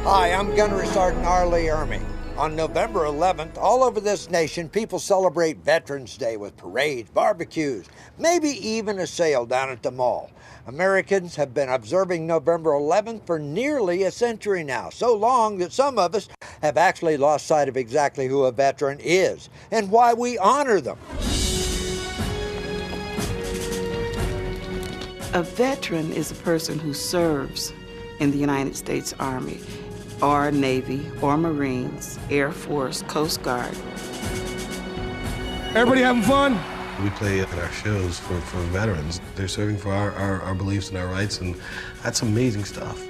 Hi, I'm Gunnery Sergeant Arlie Ermey. On November 11th, all over this nation, people celebrate Veterans Day with parades, barbecues, maybe even a sale down at the mall. Americans have been observing November 11th for nearly a century now, so long that some of us have actually lost sight of exactly who a veteran is and why we honor them. A veteran is a person who serves in the United States Army, or Navy, or Marines, Air Force, Coast Guard. Everybody having fun? We play at our shows for veterans. They're serving for our beliefs and our rights, and that's amazing stuff.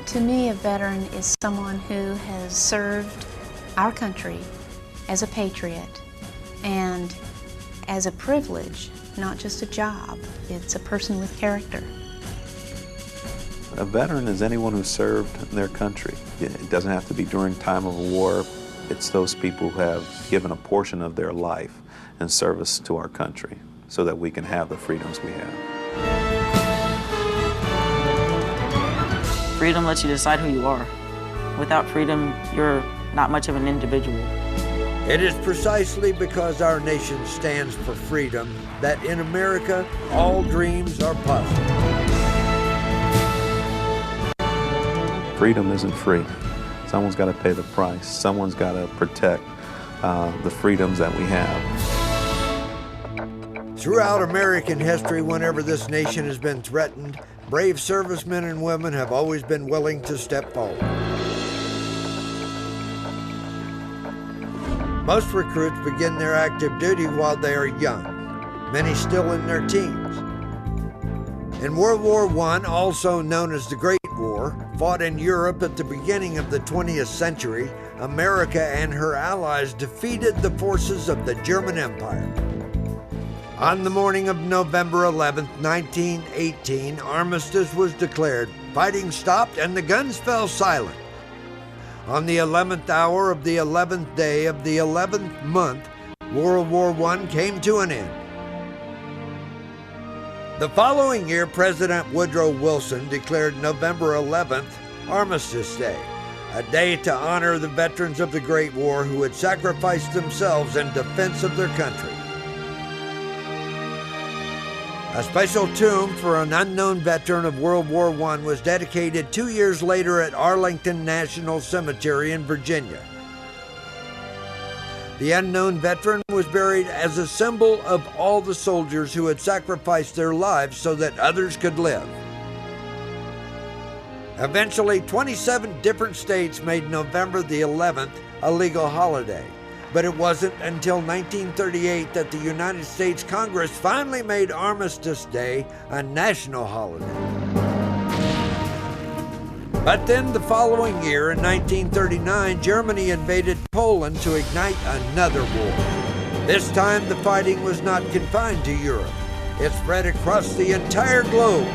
To me, a veteran is someone who has served our country as a patriot and as a privilege, not just a job. It's a person with character. A veteran is anyone who served their country. It doesn't have to be during time of a war. It's those people who have given a portion of their life in service to our country so that we can have the freedoms we have. Freedom lets you decide who you are. Without freedom, you're not much of an individual. It is precisely because our nation stands for freedom that in America, all dreams are possible. Freedom isn't free. Someone's got to pay the price. Someone's got to protect the freedoms that we have. Throughout American history, whenever this nation has been threatened, brave servicemen and women have always been willing to step forward. Most recruits begin their active duty while they are young, many still in their teens. In World War I, also known as the Great War, fought in Europe at the beginning of the 20th century, America and her allies defeated the forces of the German Empire. On the morning of November 11, 1918, armistice was declared, fighting stopped, and the guns fell silent. On the 11th hour of the 11th day of the 11th month, World War I came to an end. The following year, President Woodrow Wilson declared November 11th Armistice Day, a day to honor the veterans of the Great War who had sacrificed themselves in defense of their country. A special tomb for an unknown veteran of World War I was dedicated 2 years later at Arlington National Cemetery in Virginia. The unknown veteran was buried as a symbol of all the soldiers who had sacrificed their lives so that others could live. Eventually, 27 different states made November the 11th a legal holiday, but it wasn't until 1938 that the United States Congress finally made Armistice Day a national holiday. But then the following year, in 1939, Germany invaded Poland to ignite another war. This time, the fighting was not confined to Europe. It spread across the entire globe.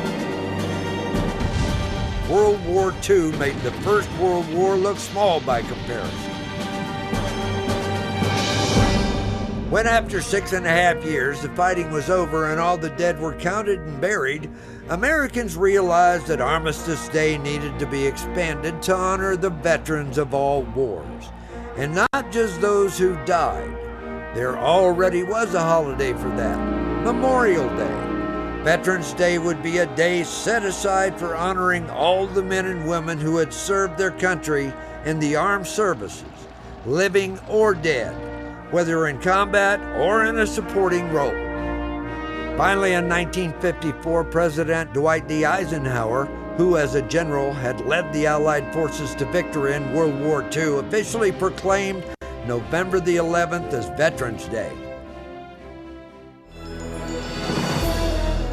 World War II made the First World War look small by comparison. When after 6.5 years the fighting was over and all the dead were counted and buried, Americans realized that Armistice Day needed to be expanded to honor the veterans of all wars, and not just those who died. There already was a holiday for that, Memorial Day. Veterans Day would be a day set aside for honoring all the men and women who had served their country in the armed services, living or dead, whether in combat or in a supporting role. Finally, in 1954, President Dwight D. Eisenhower, who as a general had led the Allied forces to victory in World War II, officially proclaimed November the 11th as Veterans Day.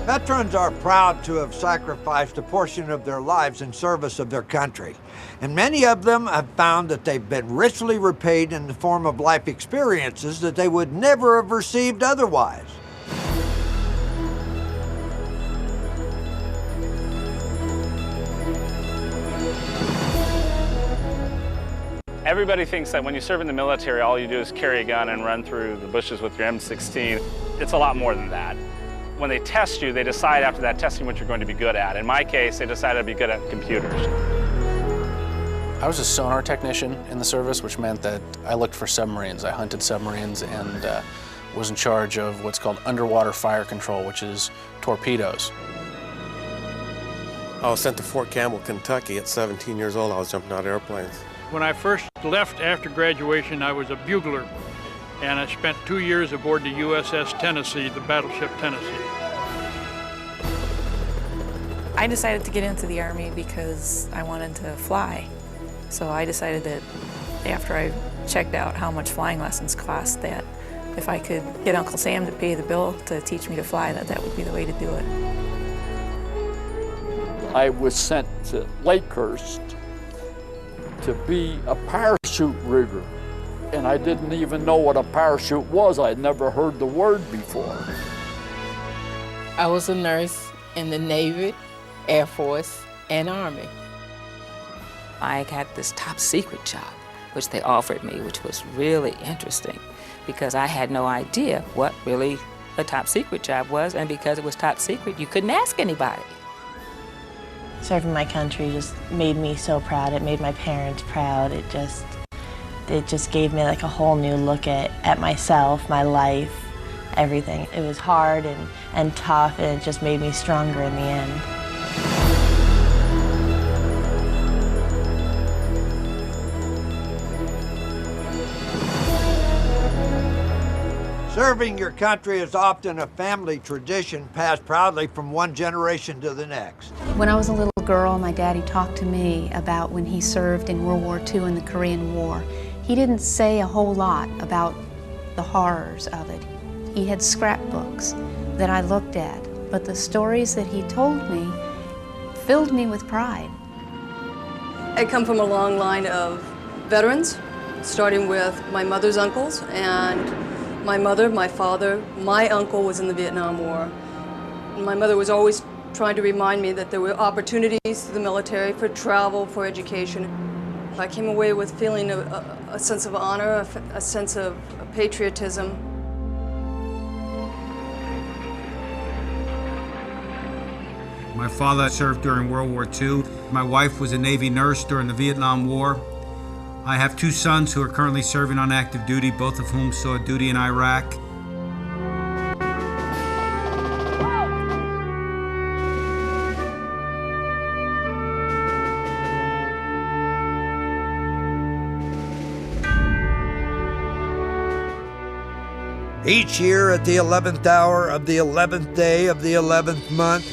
Veterans are proud to have sacrificed a portion of their lives in service of their country, and many of them have found that they've been richly repaid in the form of life experiences that they would never have received otherwise. Everybody thinks that when you serve in the military, all you do is carry a gun and run through the bushes with your M16. It's a lot more than that. When they test you, they decide after that testing what you're going to be good at. In my case, they decided I'd be good at computers. I was a sonar technician in the service, which meant that I looked for submarines. I hunted submarines and was in charge of what's called underwater fire control, which is torpedoes. I was sent to Fort Campbell, Kentucky at 17 years old. I was jumping out of airplanes. When I first left after graduation, I was a bugler, and I spent 2 years aboard the USS Tennessee, the battleship Tennessee. I decided to get into the Army because I wanted to fly. So I decided that after I checked out how much flying lessons cost, that if I could get Uncle Sam to pay the bill to teach me to fly, that would be the way to do it. I was sent to Lakehurst to be a parachute rigger, and I didn't even know what a parachute was. I'd never heard the word before. I was a nurse in the Navy, Air Force, and Army. I had this top secret job, which they offered me, which was really interesting because I had no idea what really a top secret job was, and because it was top secret, you couldn't ask anybody. Serving my country just made me so proud. It made my parents proud. It just gave me like a whole new look at myself, my life, everything. It was hard and tough, and it just made me stronger in the end. Serving your country is often a family tradition passed proudly from one generation to the next. When I was a little girl, my daddy talked to me about when he served in World War II and the Korean War. He didn't say a whole lot about the horrors of it. He had scrapbooks that I looked at, but the stories that he told me filled me with pride. I come from a long line of veterans, starting with my mother's uncles, and my mother, my father, my uncle was in the Vietnam War. My mother was always trying to remind me that there were opportunities through the military for travel, for education. I came away with feeling a sense of honor, a sense of patriotism. My father served during World War II. My wife was a Navy nurse during the Vietnam War. I have 2 sons who are currently serving on active duty, both of whom saw duty in Iraq. Each year at the 11th hour of the 11th day of the 11th month,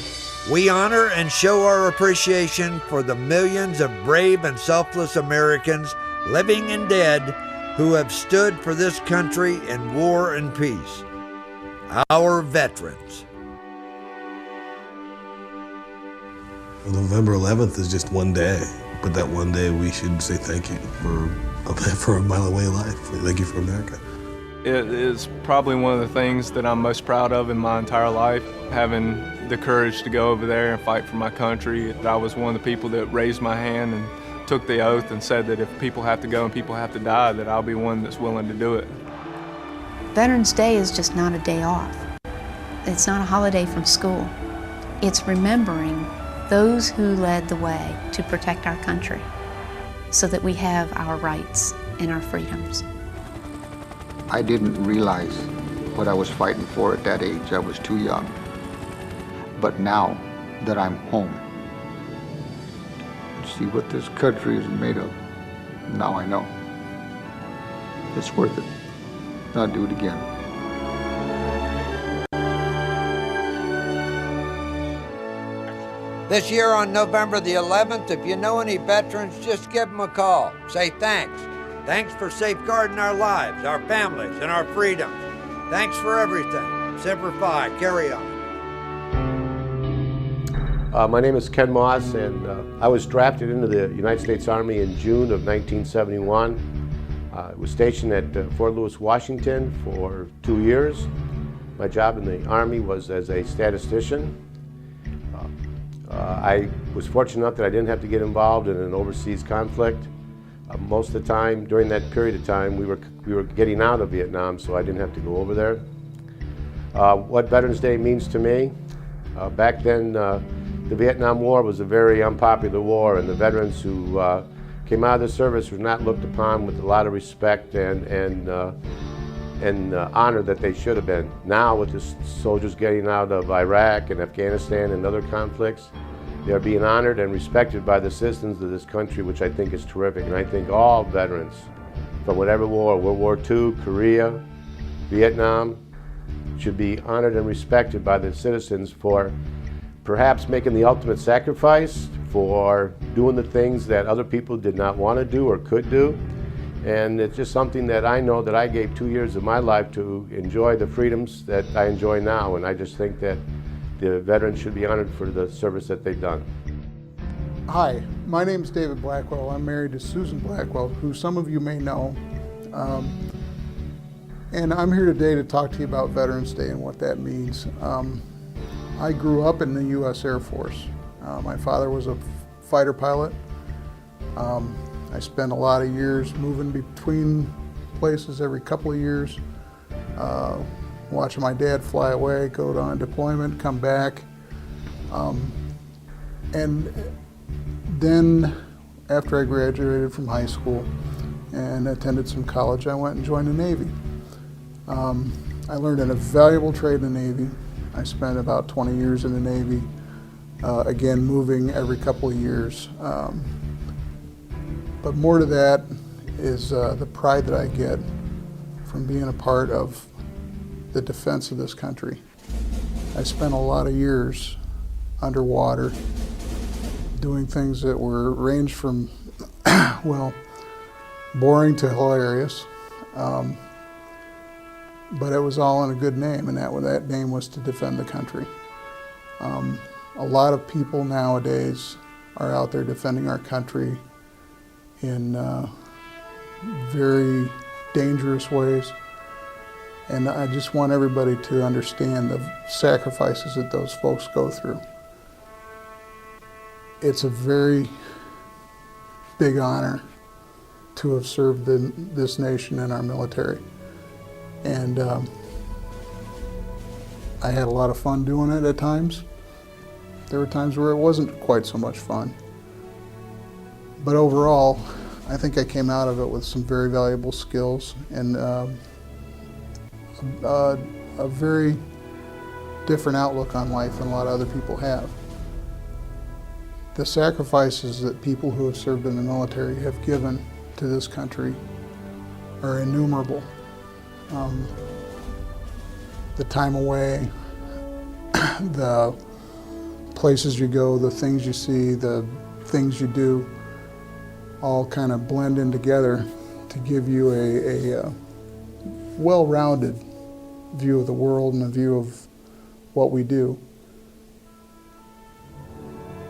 we honor and show our appreciation for the millions of brave and selfless Americans, living and dead, who have stood for this country in war and peace. Our veterans. November 11th is just one day, but that one day we should say thank you for a mile away life. Thank you for America. It is probably one of the things that I'm most proud of in my entire life, having the courage to go over there and fight for my country. I was one of the people that raised my hand and took the oath and said that if people have to go and people have to die, that I'll be one that's willing to do it. Veterans Day is just not a day off. It's not a holiday from school. It's remembering those who led the way to protect our country so that we have our rights and our freedoms. I didn't realize what I was fighting for at that age. I was too young. But now that I'm home, see what this country is made of, now I know. It's worth it. I'll do it again. This year on November the 11th, if you know any veterans, just give them a call. Say thanks. Thanks for safeguarding our lives, our families, and our freedoms. Thanks for everything. Semper Fi, carry on. My name is Ken Maas, and I was drafted into the United States Army in June of 1971. I was stationed at Fort Lewis, Washington for 2 years. My job in the Army was as a statistician. I was fortunate enough that I didn't have to get involved in an overseas conflict. Most of the time, during that period of time, we were getting out of Vietnam, so I didn't have to go over there. What Veterans Day means to me, back then, the Vietnam War was a very unpopular war, and the veterans who came out of the service were not looked upon with a lot of respect and honor that they should have been. Now, with the soldiers getting out of Iraq and Afghanistan and other conflicts, they are being honored and respected by the citizens of this country, which I think is terrific. And I think all veterans from whatever war, World War II, Korea, Vietnam, should be honored and respected by the citizens for perhaps making the ultimate sacrifice, for doing the things that other people did not want to do or could do. And it's just something that I know that I gave 2 years of my life to enjoy the freedoms that I enjoy now. And I just think that the veterans should be honored for the service that they've done. Hi, my name is David Blackwell. I'm married to Susan Blackwell, who some of you may know. And I'm here today to talk to you about Veterans Day and what that means. I grew up in the U.S. Air Force. My father was a fighter pilot. I spent a lot of years moving between places every couple of years, watching my dad fly away, go on deployment, come back. And then after I graduated from high school and attended some college, I went and joined the Navy. I learned a valuable trade in the Navy. I spent about 20 years in the Navy, again moving every couple of years. But more to that is the pride that I get from being a part of the defense of this country. I spent a lot of years underwater doing things that were ranged from, well, boring to hilarious. But it was all in a good name, and that name was to defend the country. A lot of people nowadays are out there defending our country in very dangerous ways. And I just want everybody to understand the sacrifices that those folks go through. It's a very big honor to have served this nation in our military. And I had a lot of fun doing it at times. There were times where it wasn't quite so much fun. But overall, I think I came out of it with some very valuable skills and a very different outlook on life than a lot of other people have. The sacrifices that people who have served in the military have given to this country are innumerable. The time away, the places you go, the things you see, the things you do, all kind of blend in together to give you a well-rounded view of the world and a view of what we do.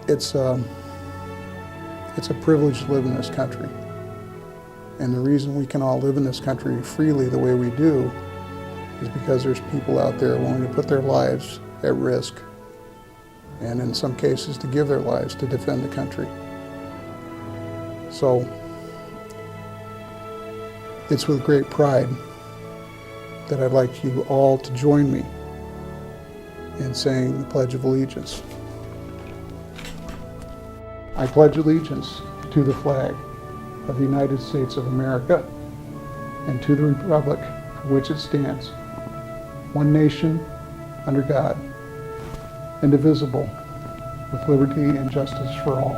It's a privilege to live in this country. And the reason we can all live in this country freely the way we do is because there's people out there willing to put their lives at risk, and in some cases to give their lives to defend the country. So it's with great pride that I'd like you all to join me in saying the Pledge of Allegiance. I pledge allegiance to the flag of the United States of America and to the republic for which it stands, one nation, under God, indivisible, with liberty and justice for all.